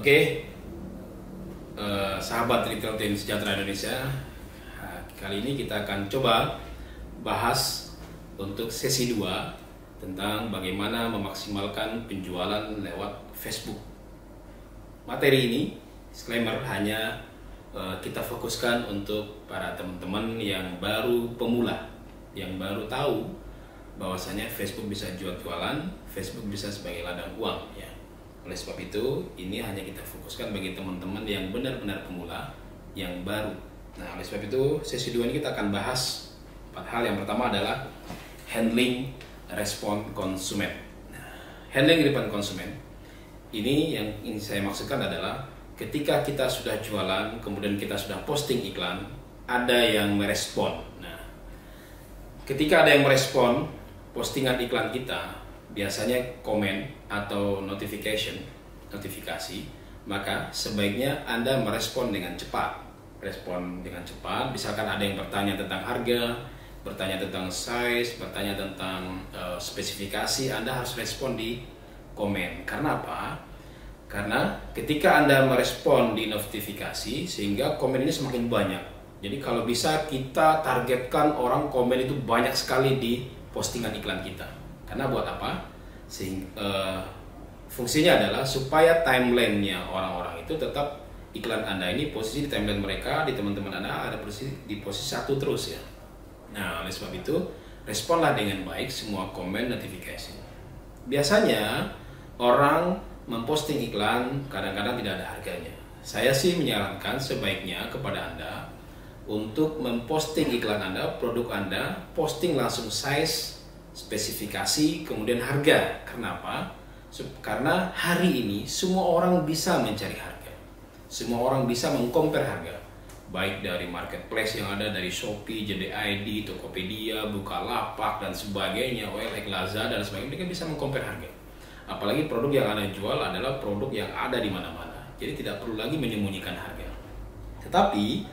Oke, sahabat Retail Team Sejahtera Indonesia, kali ini kita akan coba bahas untuk sesi 2 tentang bagaimana memaksimalkan penjualan lewat Facebook. Materi ini, disclaimer, hanya kita fokuskan untuk para teman-teman yang baru pemula, yang baru tahu bahwasanya Facebook bisa jualan, Facebook bisa sebagai ladang uang, ya. Oleh sebab itu, ini hanya kita fokuskan bagi teman-teman yang benar-benar pemula, yang baru. Nah, oleh sebab itu, sesi 2 ini kita akan bahas 4 hal. Yang pertama adalah handling respon konsumen. Nah, handling respon konsumen, ini yang ingin saya maksudkan adalah ketika kita sudah jualan, kemudian kita sudah posting iklan, ada yang merespon. Nah, ketika ada yang merespon postingan iklan kita, biasanya komen atau notifikasi, maka sebaiknya Anda merespon dengan cepat. Respon dengan cepat, misalkan ada yang bertanya tentang harga, bertanya tentang size, bertanya tentang spesifikasi, Anda harus respon di komen. Karena apa? Karena ketika Anda merespon di notifikasi, sehingga komen ini semakin banyak. Jadi kalau bisa kita targetkan orang komen itu banyak sekali di postingan iklan kita. Karena buat apa? Fungsinya adalah supaya timeline-nya orang-orang itu tetap iklan Anda ini posisi di timeline mereka, di teman-teman Anda ada di posisi 1 terus, ya. Nah, oleh sebab itu, responlah dengan baik semua komen notifikasi. Biasanya orang memposting iklan kadang-kadang tidak ada harganya. Saya sih menyarankan sebaiknya kepada Anda untuk memposting iklan Anda, produk Anda, posting langsung size, spesifikasi, kemudian harga. Kenapa? Karena hari ini semua orang bisa mencari harga. Semua orang bisa mengcompare harga. Baik dari marketplace yang ada, dari Shopee, JDID, Tokopedia, Bukalapak, dan sebagainya, OLX, Lazada, dan sebagainya, mereka bisa mengcompare harga. Apalagi produk yang Anda jual adalah produk yang ada di mana-mana. Jadi tidak perlu lagi menyembunyikan harga. Tetapi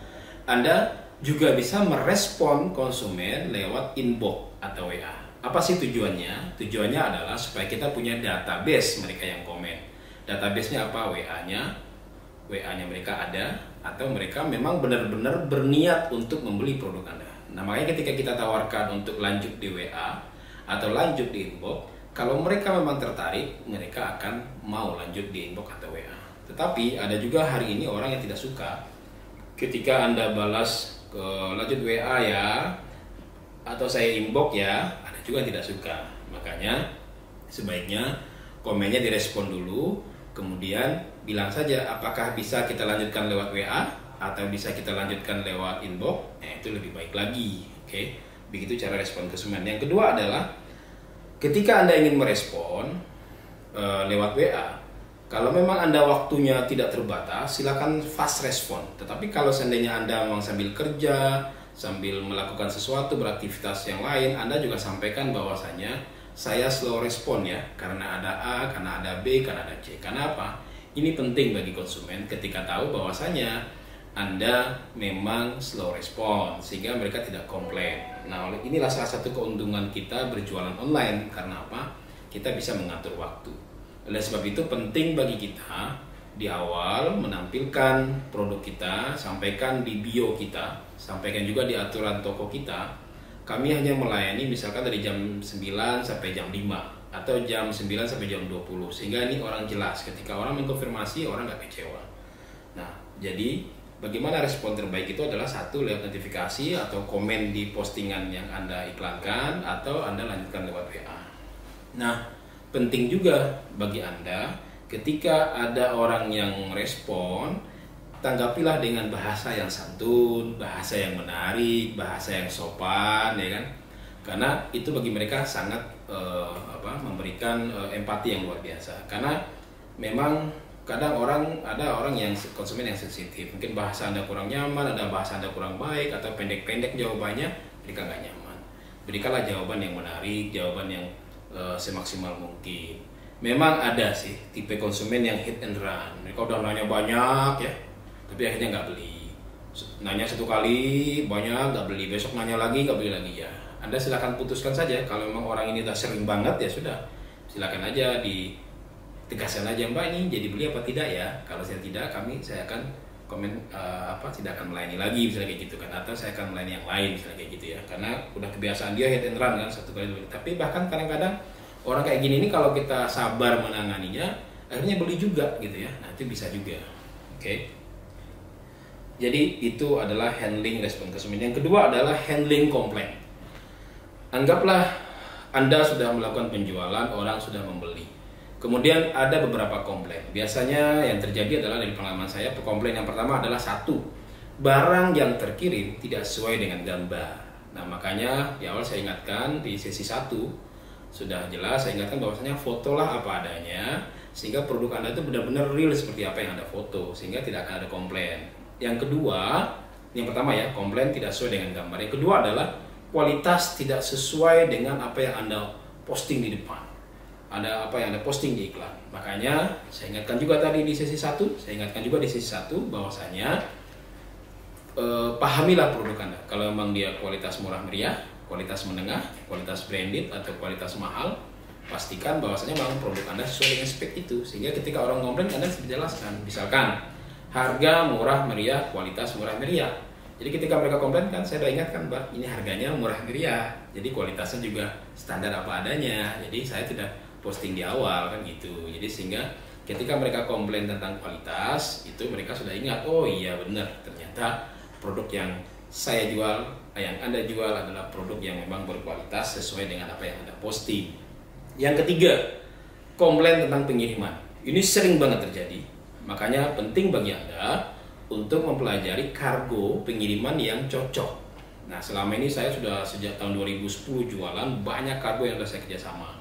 Anda juga bisa merespon konsumen lewat inbox atau WA. Apa sih tujuannya? Tujuannya adalah supaya kita punya database mereka yang komen. Database-nya apa? WA-nya mereka ada, atau mereka memang benar-benar berniat untuk membeli produk Anda. Nah, makanya ketika kita tawarkan untuk lanjut di WA atau lanjut di inbox, kalau mereka memang tertarik, mereka akan mau lanjut di inbox atau WA. Tetapi ada juga hari ini orang yang tidak suka ketika Anda balas ke lanjut WA ya, atau saya inbox ya, ada juga yang tidak suka. Makanya sebaiknya komennya direspon dulu, kemudian bilang saja apakah bisa kita lanjutkan lewat WA atau bisa kita lanjutkan lewat inbox. Itu lebih baik lagi. Oke, begitu cara respon konsumen. Yang kedua adalah ketika Anda ingin merespon lewat WA, kalau memang Anda waktunya tidak terbatas, silakan fast respon. Tetapi kalau seandainya Anda memang sambil kerja, sambil melakukan sesuatu, beraktivitas yang lain, Anda juga sampaikan bahwasanya saya slow respon ya, karena ada A, karena ada B, karena ada C. Karena apa? Ini penting bagi konsumen ketika tahu bahwasanya Anda memang slow respon, sehingga mereka tidak komplain. Nah, inilah salah satu keuntungan kita berjualan online. Karena apa? Kita bisa mengatur waktu. Oleh sebab itu penting bagi kita di awal menampilkan produk kita, sampaikan di bio kita, sampaikan juga di aturan toko kita. Kami hanya melayani misalkan dari jam 9 sampai jam 5 atau jam 9 sampai jam 20, sehingga ini orang jelas. Ketika orang mengkonfirmasi, orang nggak kecewa. Nah, jadi bagaimana respon terbaik itu adalah satu, lewat notifikasi atau komen di postingan yang Anda iklankan, atau Anda lanjutkan lewat WA. Nah, penting juga bagi Anda ketika ada orang yang respon, tanggapilah dengan bahasa yang santun, bahasa yang menarik, bahasa yang sopan, ya kan? Karena itu bagi mereka sangat memberikan empati yang luar biasa. Karena memang kadang ada orang yang konsumen yang sensitif. Mungkin bahasa Anda kurang nyaman, ada bahasa Anda kurang baik, atau pendek-pendek jawabannya, mereka nggak nyaman. Berikanlah jawaban yang menarik, jawaban yang semaksimal mungkin. Memang ada sih tipe konsumen yang hit and run. Mereka udah nanya banyak ya, tapi akhirnya nggak beli. Nanya 1 kali banyak, nggak beli. Besok nanya lagi, nggak beli lagi ya. Anda silakan putuskan saja. Kalau memang orang ini udah sering banget, ya sudah, silakan aja tegaskan aja, Mbak ini jadi beli apa tidak ya. Kalau saya tidak, saya akan komen tidak akan melayani lagi misalnya kayak gitu kan, atau saya akan melayani yang lain misalnya kayak gitu ya, karena udah kebiasaan dia hit and run kan, satu kali beli. Tapi bahkan kadang-kadang orang kayak gini ini kalau kita sabar menanganinya, akhirnya beli juga gitu ya. Nah itu bisa juga. Oke. Jadi itu adalah handling respon konsumen. Yang kedua adalah handling komplain. Anggaplah Anda sudah melakukan penjualan, orang sudah membeli. Kemudian ada beberapa komplain. Biasanya yang terjadi adalah dari pengalaman saya, komplain yang pertama adalah satu, barang yang terkirim tidak sesuai dengan gambar. Nah makanya di awal saya ingatkan di sesi 1 sudah jelas, saya ingatkan bahwasanya fotolah apa adanya, sehingga produk Anda itu benar-benar real seperti apa yang Anda foto, sehingga tidak akan ada komplain. Yang kedua, yang pertama ya, komplain tidak sesuai dengan gambar. Yang kedua adalah kualitas tidak sesuai dengan apa yang Anda posting di depan. Ada apa yang Anda posting di iklan. Makanya saya ingatkan juga tadi di sesi 1, saya ingatkan juga di sesi 1 bahwasanya pahamilah produk Anda. Kalau memang dia kualitas murah meriah, kualitas menengah, kualitas branded atau kualitas mahal, pastikan bahwasanya memang produk Anda sesuai dengan spek itu. Sehingga ketika orang komplain Anda bisa jelaskan. Misalkan harga murah meriah, kualitas murah meriah. Jadi ketika mereka komplain kan saya udah ingatkan, Mbak, ini harganya murah meriah. Jadi kualitasnya juga standar apa adanya. Jadi saya tidak posting di awal kan gitu. Jadi sehingga ketika mereka komplain tentang kualitas, itu mereka sudah ingat, oh iya benar, ternyata produk yang saya jual, yang Anda jual adalah produk yang memang berkualitas sesuai dengan apa yang Anda posting. Yang ketiga, komplain tentang pengiriman. Ini sering banget terjadi. Makanya penting bagi Anda untuk mempelajari kargo pengiriman yang cocok. Nah selama ini saya sudah sejak tahun 2010 jualan, banyak kargo yang sudah saya kerjasama.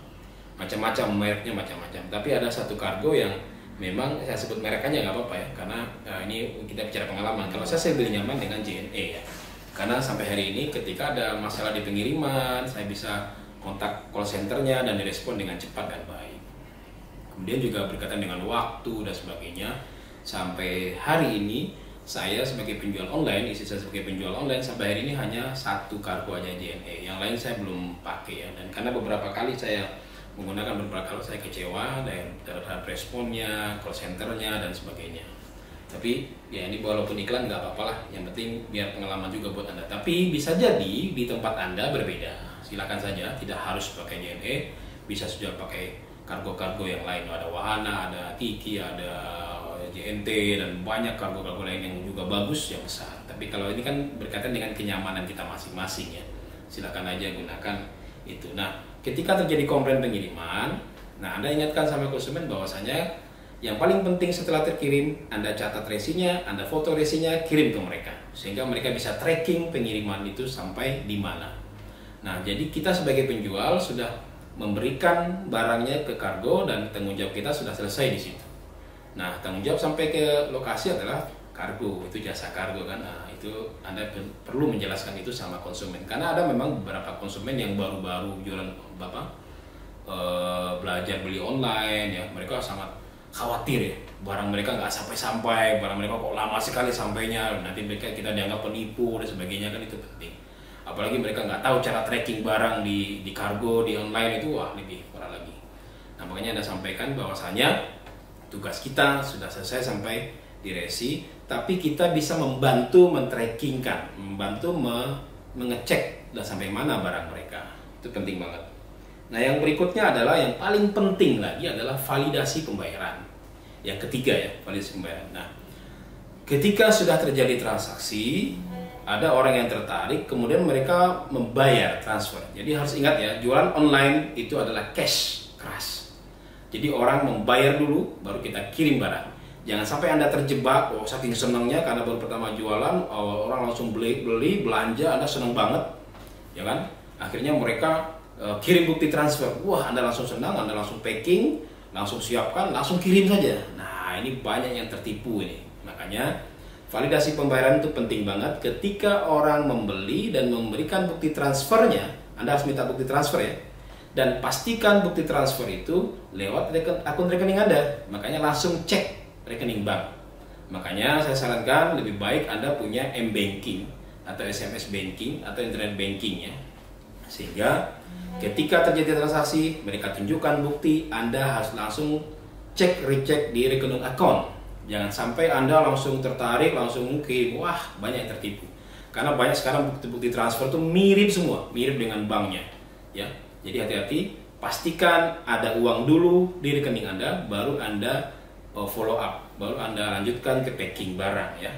Macam-macam mereknya, macam-macam. Tapi ada satu kargo yang memang saya sebut merekannya nggak apa-apa ya, karena ini kita bicara pengalaman. Kalau saya lebih nyaman dengan JNE ya, karena sampai hari ini ketika ada masalah di pengiriman, saya bisa kontak call centernya dan direspon dengan cepat dan baik. Kemudian juga berkaitan dengan waktu dan sebagainya. Sampai hari ini saya sebagai penjual online, istri saya sebagai penjual online, sampai hari ini hanya satu kargo aja JNE. Yang lain saya belum pakai ya. Dan karena beberapa kali saya menggunakan, beberapa kali saya kecewa terhadap responnya, call centernya dan sebagainya. Tapi ya ini walaupun iklan nggak apa-apa lah. Yang penting biar pengalaman juga buat Anda. Tapi bisa jadi di tempat Anda berbeda. Silakan saja, tidak harus pakai JNE, bisa sudah pakai kargo-kargo yang lain. Ada Wahana, ada Tiki, ada JNT, dan banyak kargo-kargo lain yang juga bagus, yang besar. Tapi kalau ini kan berkaitan dengan kenyamanan kita masing-masing ya, silakan aja gunakan itu. Nah ketika terjadi komplain pengiriman, nah Anda ingatkan sama konsumen bahwasanya yang paling penting setelah terkirim, Anda catat resinya, Anda foto resinya, kirim ke mereka, sehingga mereka bisa tracking pengiriman itu sampai di mana. Nah jadi kita sebagai penjual sudah memberikan barangnya ke kargo dan tanggung jawab kita sudah selesai di situ. Nah tanggung jawab sampai ke lokasi adalah kargo, itu jasa kargo kan. Nah itu Anda perlu menjelaskan itu sama konsumen, karena ada memang beberapa konsumen yang baru-baru jualan belajar beli online ya, mereka sangat khawatir ya, barang mereka nggak sampai-sampai, barang mereka kok lama sekali sampainya, nanti kita dianggap penipu dan sebagainya kan. Itu penting. Apalagi mereka nggak tahu cara tracking barang di kargo, di online itu, wah lebih parah lagi. Nah makanya Anda sampaikan bahwasanya tugas kita sudah selesai sampai di resi, tapi kita bisa membantu men-trackingkan, membantu mengecek dan sampai mana barang mereka. Itu penting banget. Nah yang berikutnya adalah yang paling penting lagi adalah validasi pembayaran. Yang ketiga ya, validasi pembayaran. Nah ketika sudah terjadi transaksi, ada orang yang tertarik, kemudian mereka membayar transfer. Jadi harus ingat ya, jualan online itu adalah cash, keras. Jadi orang membayar dulu, baru kita kirim barang. Jangan sampai Anda terjebak, oh saking senangnya karena baru pertama jualan, orang langsung beli, belanja, Anda senang banget, ya kan? Akhirnya mereka kirim bukti transfer. Wah, Anda langsung senang, Anda langsung packing, langsung siapkan, langsung kirim saja. Nah, ini banyak yang tertipu ini. Makanya validasi pembayaran itu penting banget. Ketika orang membeli dan memberikan bukti transfernya, Anda harus minta bukti transfer ya. Dan pastikan bukti transfer itu lewat akun rekening Anda. Makanya langsung cek rekening bank. Makanya saya sarankan lebih baik Anda punya M-Banking atau SMS Banking atau Internet Banking ya. Sehingga ketika terjadi transaksi, mereka tunjukkan bukti, Anda harus langsung cek recheck di rekening account. Jangan sampai Anda langsung tertarik, langsung mungkin, wah banyak yang tertipu. Karena banyak sekarang bukti-bukti transfer tuh mirip semua, mirip dengan banknya. Ya, jadi hati-hati, pastikan ada uang dulu di rekening Anda, baru Anda follow up, baru Anda lanjutkan ke packing barang ya.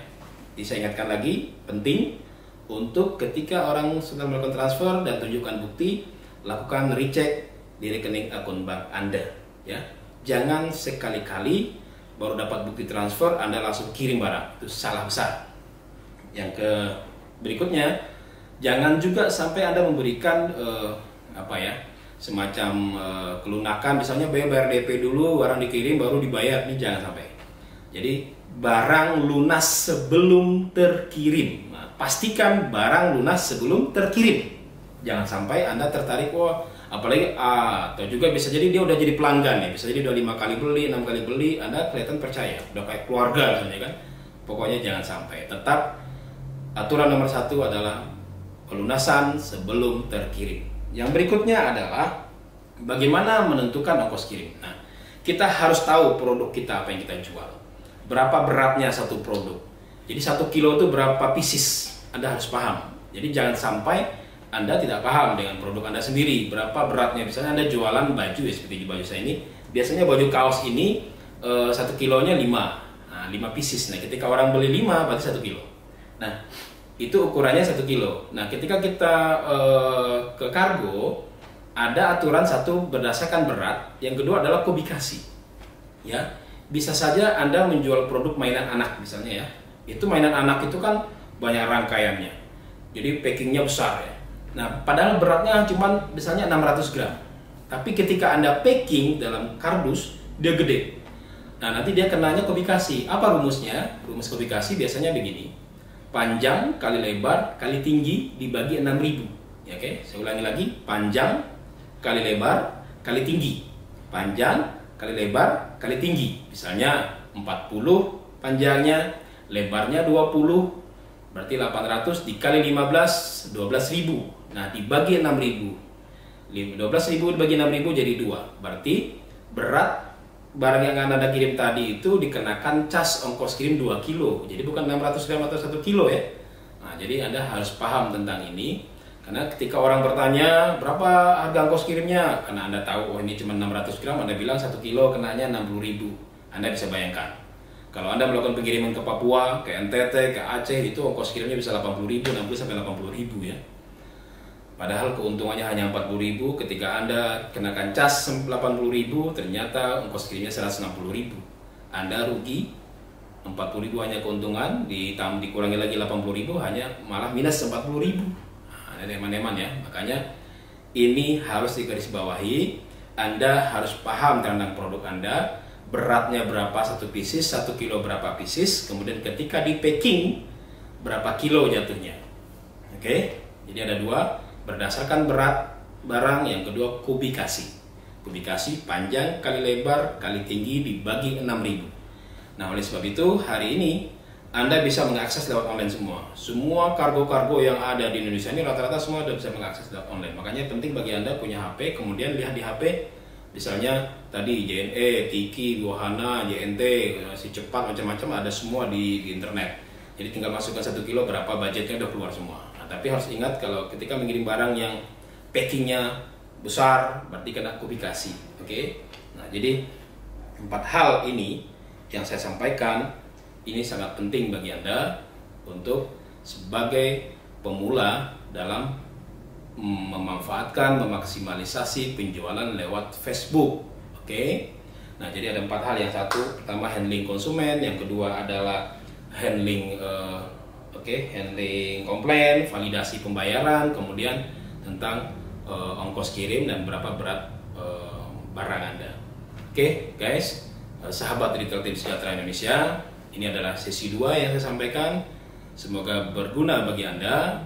Jadi saya ingatkan lagi, penting untuk ketika orang sudah melakukan transfer dan tunjukkan bukti, lakukan recheck di rekening akun bank Anda ya. Jangan sekali-kali baru dapat bukti transfer Anda langsung kirim barang, itu salah besar. Yang berikutnya, jangan juga sampai Anda memberikan semacam kelunakan, misalnya bayar DP dulu, barang dikirim baru dibayar. Ini jangan sampai. Jadi barang lunas sebelum terkirim. Nah, pastikan barang lunas sebelum terkirim. Jangan sampai Anda tertarik, wah apalagi atau juga bisa jadi dia udah jadi pelanggan ya, bisa jadi udah 5 kali beli, 6 kali beli, Anda kelihatan percaya, udah kayak keluarga misalnya kan. Pokoknya jangan sampai. Tetap aturan nomor 1 adalah pelunasan sebelum terkirim. Yang berikutnya adalah bagaimana menentukan ongkos kirim. Nah, kita harus tahu produk kita apa yang kita jual. Berapa beratnya satu produk. Jadi 1 kilo itu berapa pieces, Anda harus paham. Jadi jangan sampai Anda tidak paham dengan produk Anda sendiri, berapa beratnya. Misalnya Anda jualan baju ya, seperti di baju saya ini, biasanya baju kaos ini 1 kilonya 5. Nah, 5 pieces. Nah, ketika orang beli 5 berarti 1 kilo. Nah, itu ukurannya 1 kilo. Nah, ketika kita ke kargo, ada aturan satu berdasarkan berat, yang kedua adalah kubikasi. Ya, bisa saja Anda menjual produk mainan anak misalnya ya. Itu mainan anak itu kan banyak rangkaiannya. Jadi packingnya besar ya. Nah, padahal beratnya cuma misalnya 600 gram. Tapi ketika Anda packing dalam kardus, dia gede. Nah, nanti dia kenanya kubikasi. Apa rumusnya? Rumus kubikasi biasanya begini. Panjang kali lebar kali tinggi dibagi 6.000. Ya, oke, saya ulangi lagi. Panjang kali lebar kali tinggi. Panjang kali lebar kali tinggi. Misalnya 40 panjangnya, lebarnya 20, berarti 800 dikali 15, 12.000. Nah, dibagi 6.000. 12.000 dibagi 6.000 jadi 2. Berarti berat barang yang Anda kirim tadi itu dikenakan cas ongkos kirim 2 kilo. Jadi bukan 600 gram atau 1 kilo ya. Nah, jadi Anda harus paham tentang ini. Karena ketika orang bertanya berapa harga ongkos kirimnya, karena Anda tahu oh ini cuma 600 gram, Anda bilang 1 kilo kenanya 60.000. Anda bisa bayangkan. Kalau Anda melakukan pengiriman ke Papua, ke NTT, ke Aceh, itu ongkos kirimnya bisa 80.000, 60 sampai 80.000 ya. Padahal keuntungannya hanya 40.000, ketika Anda kenakan cas 80.000, ternyata ongkos kirimnya 160.000. Anda rugi 40.000 hanya keuntungan, dikurangi lagi 80.000 hanya malah minus 40.000. Nah, ada eman-eman ya. Makanya ini harus digarisbawahi. Anda harus paham tentang produk Anda. Beratnya berapa satu pieces, 1 kilo berapa pieces, kemudian ketika di packing berapa kilo jatuhnya. Oke, jadi ada 2, berdasarkan berat barang, yang kedua kubikasi. Kubikasi panjang kali lebar kali tinggi dibagi 6.000. Nah, oleh sebab itu hari ini Anda bisa mengakses lewat online semua. Semua kargo-kargo yang ada di Indonesia ini rata-rata semua sudah bisa mengakses lewat online. Makanya penting bagi Anda punya HP, kemudian lihat di HP. Misalnya tadi JNE, Tiki, Wahana, JNT, si cepat macam-macam ada semua di internet. Jadi tinggal masukkan 1 kilo berapa budgetnya udah keluar semua. Nah, tapi harus ingat kalau ketika mengirim barang yang packingnya besar berarti kena kubikasi. Oke? Nah, jadi 4 hal ini yang saya sampaikan ini sangat penting bagi Anda untuk sebagai pemula dalam memanfaatkan, memaksimalisasi penjualan lewat Facebook. Oke. Nah, jadi ada 4 hal. Yang satu, pertama handling konsumen, yang kedua adalah handling handling komplain, validasi pembayaran, kemudian tentang ongkos kirim dan berapa berat barang Anda. Oke, guys, sahabat Retail Team Sejahtera Indonesia, ini adalah sesi 2 yang saya sampaikan. Semoga berguna bagi Anda.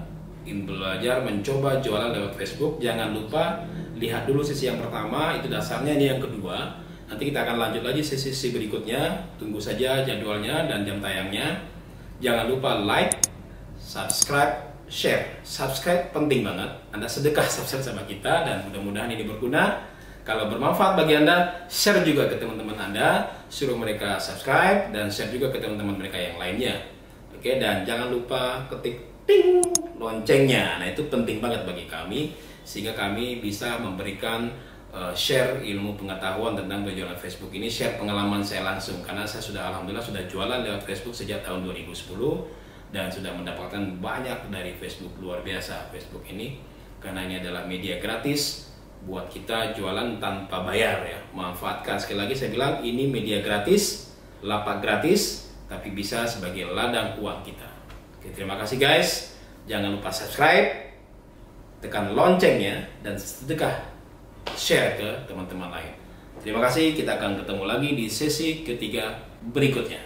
Ingin belajar mencoba jualan lewat Facebook, jangan lupa lihat dulu sesi yang pertama, itu dasarnya. Ini yang kedua, nanti kita akan lanjut lagi sesi berikutnya. Tunggu saja jadwalnya dan jam tayangnya. Jangan lupa like, subscribe, share. Subscribe penting banget, Anda sedekah subscribe sama kita, dan mudah-mudahan ini berguna. Kalau bermanfaat bagi Anda, share juga ke teman-teman Anda, suruh mereka subscribe dan share juga ke teman-teman mereka yang lainnya. Oke, dan jangan lupa ketik ting loncengnya. Nah, itu penting banget bagi kami sehingga kami bisa memberikan share ilmu pengetahuan tentang penjualan Facebook ini, share pengalaman saya langsung karena saya sudah alhamdulillah sudah jualan lewat Facebook sejak tahun 2010 dan sudah mendapatkan banyak dari Facebook. Luar biasa Facebook ini karena ini adalah media gratis buat kita jualan tanpa bayar ya. Manfaatkan, sekali lagi saya bilang ini media gratis, lapak gratis, tapi bisa sebagai ladang uang kita. Oke, terima kasih guys. Jangan lupa subscribe, tekan loncengnya dan sedekah share ke teman-teman lain. Terima kasih, kita akan ketemu lagi di sesi ketiga berikutnya.